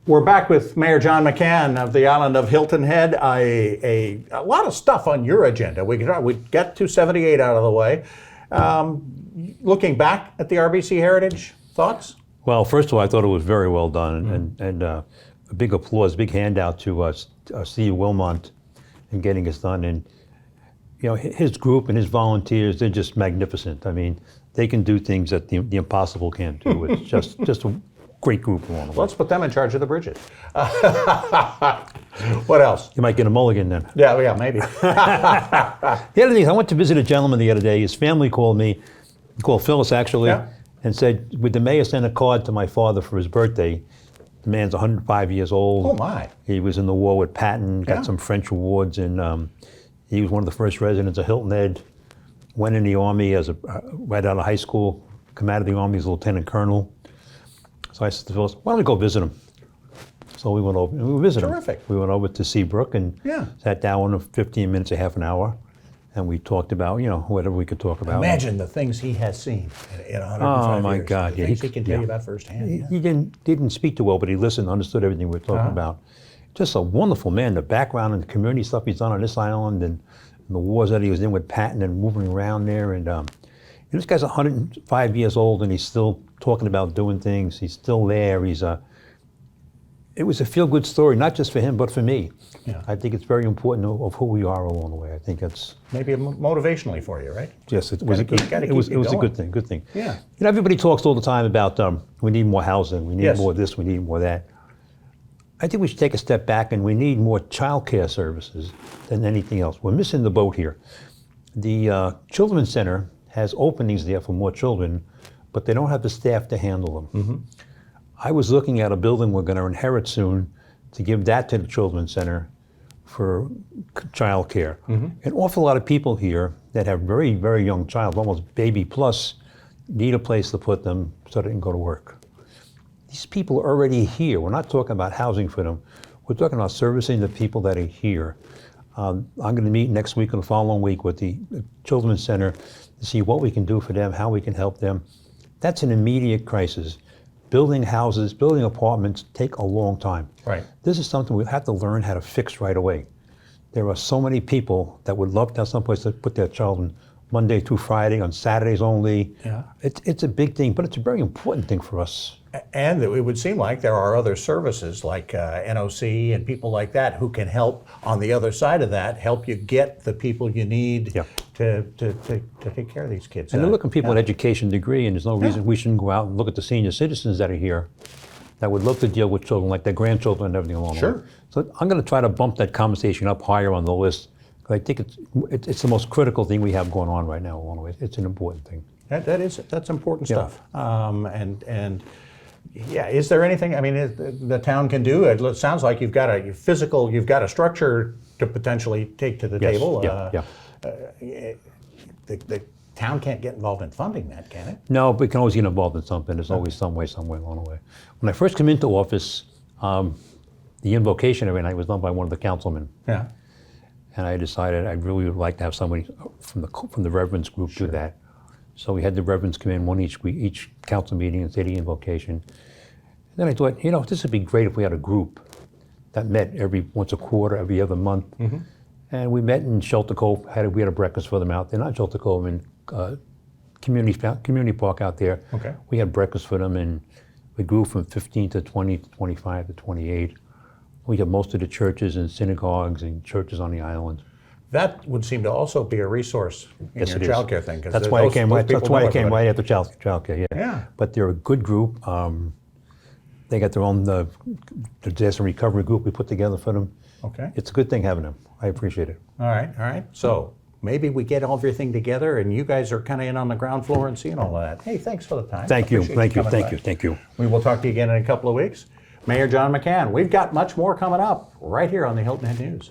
We're back with Mayor John McCann of the island of Hilton Head. A lot of stuff on your agenda. We got 278 out of the way. Looking back at the RBC Heritage, thoughts? Well, first of all, I thought it was very well done, and a big applause, big handout to Steve Wilmont in getting this done. And his group and his volunteers, they're just magnificent. I mean, they can do things that the impossible can't do. It's just a great group along the way. Let's put them in charge of the bridges. What else? You might get a mulligan then. Yeah, maybe. The other thing is, I went to visit a gentleman the other day. His family called me, called Phyllis actually, and said, would the mayor send a card to my father for his birthday? The man's 105 years old. Oh my. He was in the war with Patton, got some French awards, and he was one of the first residents of Hilton Head. Went in the Army as right out of high school, come out of the Army as a lieutenant colonel. So I said to Phyllis, why don't we go visit him? So we went over and we visited him. Terrific. We went over to Seabrook and sat down for 15 minutes, a half an hour, and we talked about, whatever we could talk about. Imagine the things he has seen in 105 Oh my years. God! The things he can tell you about firsthand. He didn't speak too well, but he listened, understood everything we were talking about. Just a wonderful man. The background and the community stuff he's done on this island, and the wars that he was in with Patton and moving around there. And this guy's 105 years old, and he's still talking about doing things. He's still there. It was a feel-good story, not just for him, but for me. Yeah. I think it's very important of who we are along the way. I think that's maybe motivationally for you, right? Yes, it was a good thing. Good thing. Yeah. Everybody talks all the time about we need more housing, we need more this, we need more that. I think we should take a step back, and we need more child care services than anything else. We're missing the boat here. The Children's Center has openings there for more children, but they don't have the staff to handle them. Mm-hmm. I was looking at a building we're going to inherit soon to give that to the Children's Center for child care. Mm-hmm. An awful lot of people here that have very, very young child, almost baby plus, need a place to put them so they can go to work. These people are already here. We're not talking about housing for them. We're talking about servicing the people that are here. I'm going to meet next week and the following week with the Children's Center to see what we can do for them, how we can help them. That's an immediate crisis. Building houses, building apartments take a long time. Right. This is something we have to learn how to fix right away. There are so many people that would love to have someplace to put their children Monday through Friday, on Saturdays only. Yeah. It's a big thing, but it's a very important thing for us. And it would seem like there are other services like NOC and people like that who can help on the other side of that, help you get the people you need to take care of these kids. And they're looking for people with an education degree, and there's no reason we shouldn't go out and look at the senior citizens that are here that would love to deal with children like their grandchildren and everything along the way. So I'm going to try to bump that conversation up higher on the list. I think it's the most critical thing we have going on right now along the way. It's an important thing. That's important stuff. And is there anything? I mean, the town can do? It sounds like you've got a structure to potentially take to the table. The town can't get involved in funding that, can it? No, but we can always get involved in something. There's always some way, somewhere along the way. When I first came into office, the invocation every night was done by one of the councilmen. Yeah. And I decided I really would like to have somebody from the Reverends group do that. So we had the Reverends come in one each council meeting and say the invocation. And then I thought, this would be great if we had a group that met every once a quarter, every other month. Mm-hmm. And we met in Shelter Cove. We had a breakfast for them out there, not Shelter Cove, in community park out there. Okay. We had breakfast for them, and we grew from 15 to 20 to 25 to 28. We have most of the churches and synagogues and churches on the island. That would seem to also be a resource in your child care thing. That's why I came right after child care. Yeah. But they're a good group. They got their own the disaster recovery group we put together for them. Okay. It's a good thing having them. I appreciate it. All right. So maybe we get everything together, and you guys are kind of in on the ground floor and seeing all of that. Hey, thanks for the time. Thank you. We will talk to you again in a couple of weeks. Mayor John McCann, we've got much more coming up right here on the Hilton Head News.